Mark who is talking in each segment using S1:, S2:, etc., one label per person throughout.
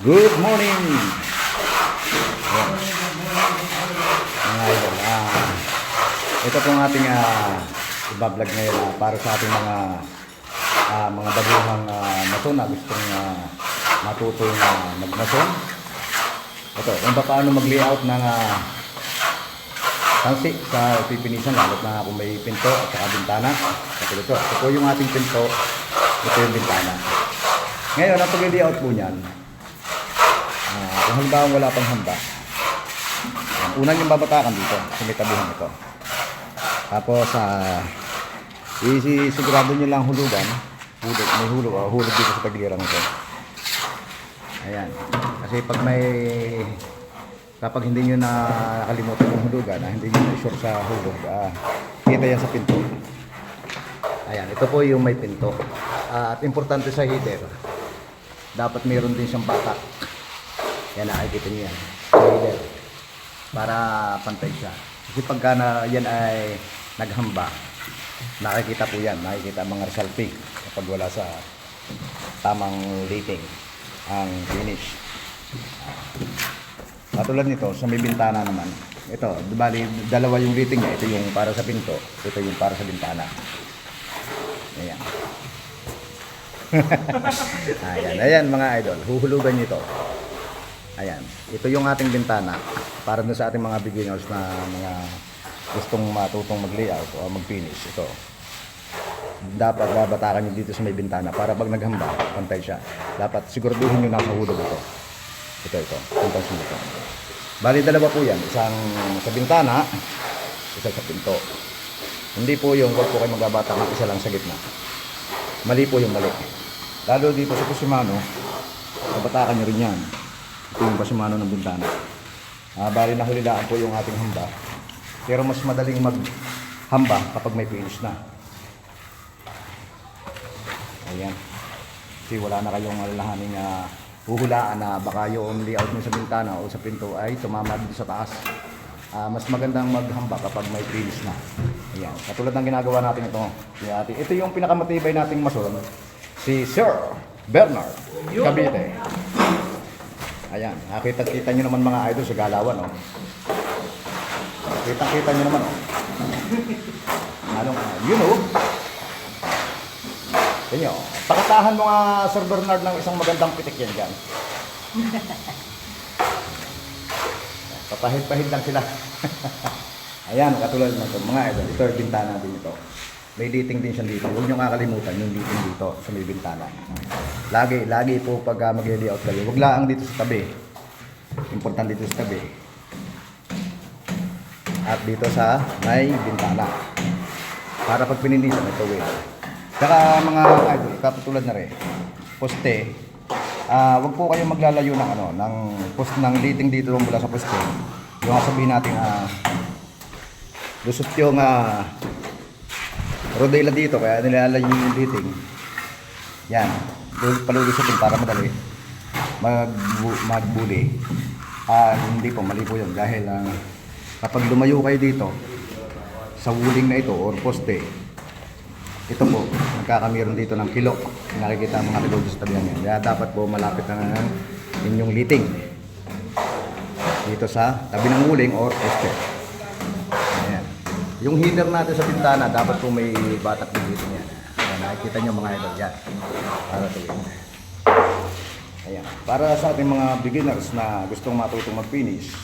S1: Good morning! Ayan. Mga idol, ito pong ating ibablog ngayon para sa ating mga baguhang mason na gustong matutong magmason. Ito, kung paano mag-layout ng tansi sa pipinisan, lalo na kung may pinto at saka bintana. Ito po yung ating pinto, ito yung bintana. Ngayon, ang pag-layout po niyan, kung halimbawa wala pang hamba, unang yung babatakan dito sa may tabihan ito. Tapos isigurado nyo lang hulugan, may hulog dito sa tagilirang ito. Ayan, kasi kapag hindi nyo nakalimutan yung hulugan, hindi nyo na-sure sa hulog, kita yan sa pinto. Ayan, ito po yung may pinto. At importante sa header, dapat mayroon din siyang batak. Yan, nakikita nyo yan sa header para pantay siya. Kasi pagka yan ay naghamba, nakikita po yan, nakikita ang mga resulting kapag wala sa tamang rating ang finish. Katulad nito sa may bintana naman, ito bali dalawa yung rating niya, ito yung para sa pinto, ito yung para sa bintana. Ayan. Ayan mga idol, huhulugan nyo ito. Ayan, ito yung ating bintana para dun sa ating mga beginners na mga gustong matutong mag-layout o mag-finish. Ito, dapat babatakan nyo dito sa may bintana para pag naghamba, pantay siya. Dapat siguraduhin nyo nasa hulog ito. Ito, pantay ito. Bali dalawa po yan, isang sa bintana, isa sa pinto. Hindi po yung wag po kayo magbabatak ng isa lang sa gitna. Mali po yung mali. Lalo dito sa Kusimano, babatakan nyo rin yan. Ito yung Kusimano ng bintana. Bali nahulilaan po yung ating hamba. Pero mas madaling maghamba kapag may finish na. Ayan. Kasi wala na kayong alalahaning huhulaan na baka yung layout nyo sa bintana o sa pinto ay tumama dito sa taas. Mas magandang maghamba kapag may finish na. Ayan. Katulad ng ginagawa natin ito. Ito yung pinakamatibay nating mason, si Sir Bernard Cavite. Ayan. Kita nyo naman mga idol sa galawan. Oh. Kita nyo naman. Oh. You know. Ito nyo. Pakatahan mo nga Sir Bernard ng isang magandang pitik yan dyan. Papahid-pahid lang sila. Ayan, katulad ng ito, mga idol. Ito yung bintana din ito. May liting din siya dito. Huwag nyo kakalimutan yung liting dito sa may bintana. Lagi po pag mag-layout kayo, huwag lang dito sa tabi. Importante dito sa tabi. At dito sa may bintana. Para pag pininisan, ito way. Saka mga idol, katulad na rin. Poste. Huwag po kayong maglalayo ng post ng liting dito mula sa poste. Yung sabihin natin lusot yung rodela dito, kaya nilalayo yung liting. Yan, palulusutin para madali magbuli. Hindi po, mali po yun dahil kapag lumayo kayo dito sa wuling na ito or poste, ito po, nagkakamiron dito ng kilo. Nakikita ang mga kilo sa tabihan yan. Kaya dapat po malapit na inyong liting dito sa tabi ng wuling or poste. Ayan. Yung header natin sa bintana, dapat po may batak din dito yan. Ayan, nakikita nyo mga idol yan. Para ito yun. Ayan. Para sa ating mga beginners na gustong matutong mag-finish,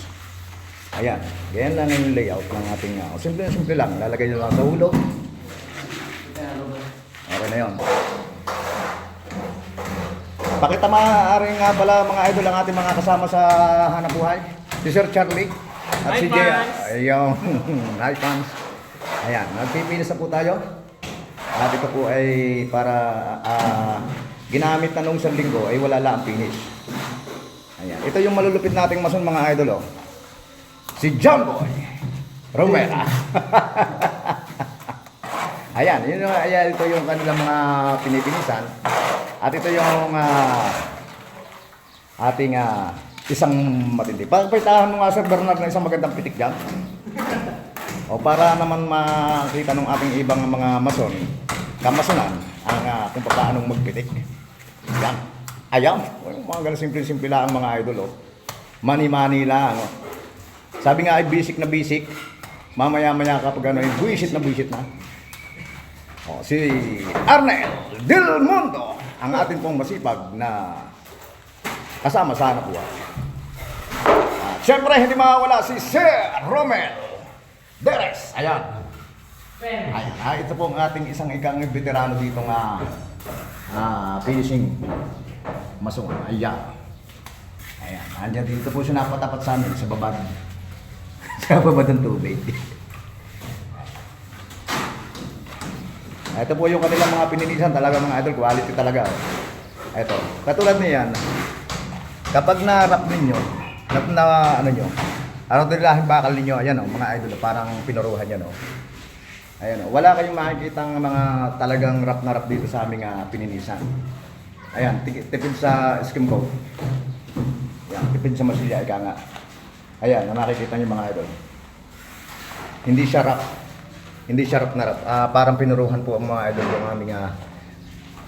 S1: ayan, ganyan lang yung layout ng ating simple lang, lalagay nyo lang sa hulog. Okay na yun. Pakita maaari nga pala mga idol ang ating mga kasama sa hanap buhay. Si Sir Charlie at si Jay. Ayun, hi fans. Ayan, nagpipinis na po tayo. At ito po ay para ginamit na nung isang linggo ay wala lang ang finish. Ayan, ito yung malulupit nating mason mga idol. Oh. Si John Boy Romera. Ayan, ito yung kanilang mga pinipinisan. At ito yung ating isang matindi. Pagpitahan mo nga Sir Bernard ng isang magandang pitik dyan. O para naman makita ng ating ibang mga mason, kamasonan, kung paano magpitik. Yan. Ayan, mga ganun simple-simple lang mga idol, oh. Money-money lang, oh. Sabi nga ay basic na basic. Mamaya-maya kapag ano, buwisit na. Oh, si Arnel Del Mundo, ang ating pong masipag na kasama sa anak buhay. Siyempre, hindi mawawala si Sir Romel Deres. Ayan. Ito po ang ating isang ikang veterano dito nga finishing mason. Ayan. Andyan dito po siya napatapat sa amin sa babad. Sa babad ng tubig. Ito po yung kanilang mga pininisan talaga mga idol. Quality talaga. Ito. Katulad niyan. Kapag na-wrap ninyo, ano din lahing bakal ninyo, ayan o, mga idol, parang pinuruhan yan o. Ayan o, wala kayong makikita ng mga talagang wrap na wrap dito sa aming pininisan. Ayan, tipid sa skim coat. Ayan, tipid sa masilya, ika nga. Ayan, nakikita nyo mga idol. Hindi siya wrap na wrap. Parang pinuruhan po ang mga idol yung aming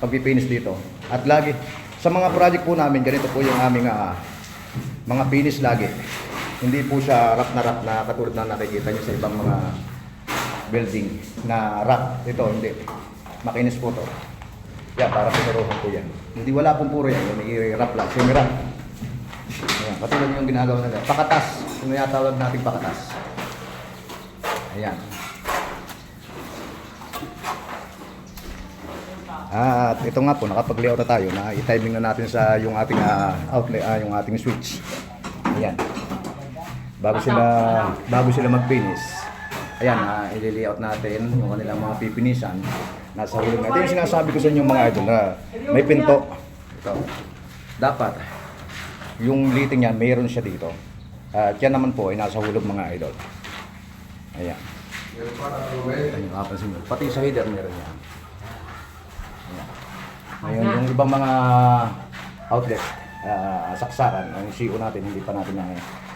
S1: pagpipinis dito. At lagi, sa mga project po namin, ganito po yung aming mga finish lagi. Hindi po siya wrap na katulad na nakikita nyo sa ibang mga building na wrap. Ito, hindi. Makinis po to. Yan, para pinuruhan po yan. Hindi wala pong puro yan. May wrap lang. Semi-wrap. Ayan, katulad yung ginagawa nila. Pakatas. Yung natawag natin pakatas. Ayan. At ito nga po, nakapag-layout na tayo na i-timing na natin sa yung ating outlet, yung ating switch. Ayan. Bago sila mag-finish. Ayan, i-layout natin yung kanilang mga pipinisan. Nasa hulog na. Ito yung sinasabi ko sa inyo mga idol na may pinto. Ito. Dapat, yung lighting yan, mayroon siya dito. At yan naman po ay nasa hulog mga idol. Ayan. Ayan, kapansin mo. Pati sa header meron yan. Ayan. Ngayon, yung ibang mga outlet, saksakan, ang CO natin, hindi pa natin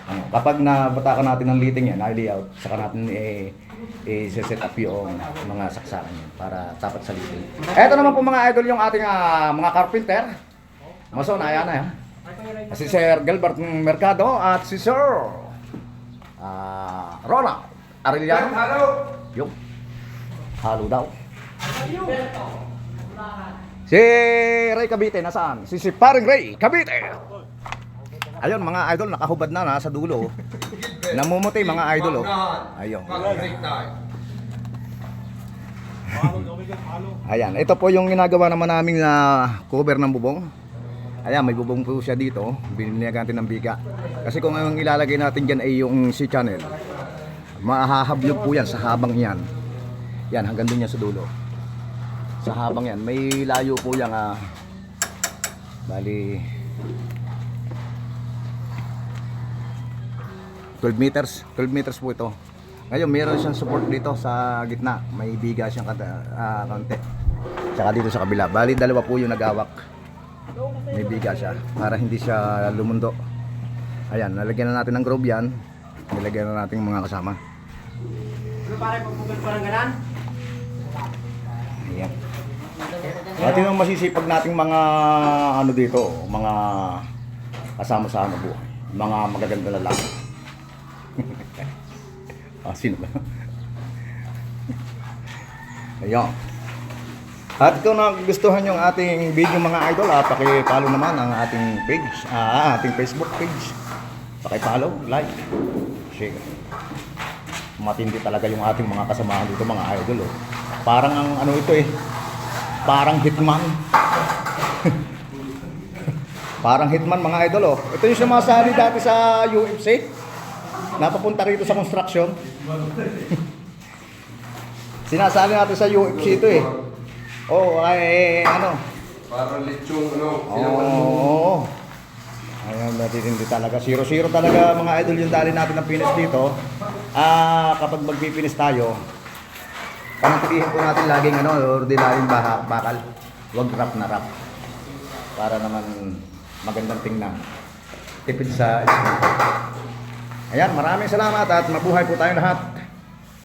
S1: kapag nabatakan natin ng lighting yan, na-layout, saka natin i-set up yung mga saksakan yan para tapat sa lighting. Eto naman po mga idol yung ating mga carpenter. Mason, ayan na yan. Si Sir Gilbert Mercado at si Sir Ronald Arellano. Yung halo daw. Si Ray Cavite, nasaan? Si Paring Ray Cavite. Ayun mga idol, nakahubad na nasa dulo. Namumuti mga idol. Ayun. Ayan, ito po yung ginagawa naman naming cover ng bubong. Ayan, may bubong po siya dito. Binilihan natin ng biga. Kasi kung ang ilalagay natin dyan ay yung C-channel, mahahablog po yan sa habang yan. Yan, hanggang dun yan sa dulo. Sa habang yan, may layo po yan bali 12 meters po ito. Ngayon meron siyang support dito sa gitna, may biga siyang konti. Tsaka dito sa kabila, bali dalawa po yung nagawak. May biga siya para hindi siya lumundo. Ayan, nalagyan na natin ng groove yan. Nilagyan na natin mga kasama.
S2: Ano pare, pagpugan parang ganan?
S1: Ayan. At yung masisipag nating mga dito, mga kasama sa buhay, mga magaganda lalaki. Sino ba? Ayun. At kung nagustuhan yung ating video mga idol, paki-follow naman ang ating page, ating Facebook page. Paki-follow, like, share. Matindi talaga yung ating mga kasamahan dito mga idol. Parang ang ito parang hitman. Parang hitman mga idol. Ito yung sumasali dati sa UFC. Napapunta rito sa construction. Sinasali natin sa UFC ito
S3: Parang lechong
S1: Ayan, natitindi talaga. 0-0 talaga mga idol yung dali natin ng finish dito. Kapag magpipinis tayo, panatilihin po natin laging ordinaryong bakal. Huwag wrap na wrap. Para naman magandang tingnan. Tipid sa skin. Ayan, maraming salamat at mabuhay po tayo lahat.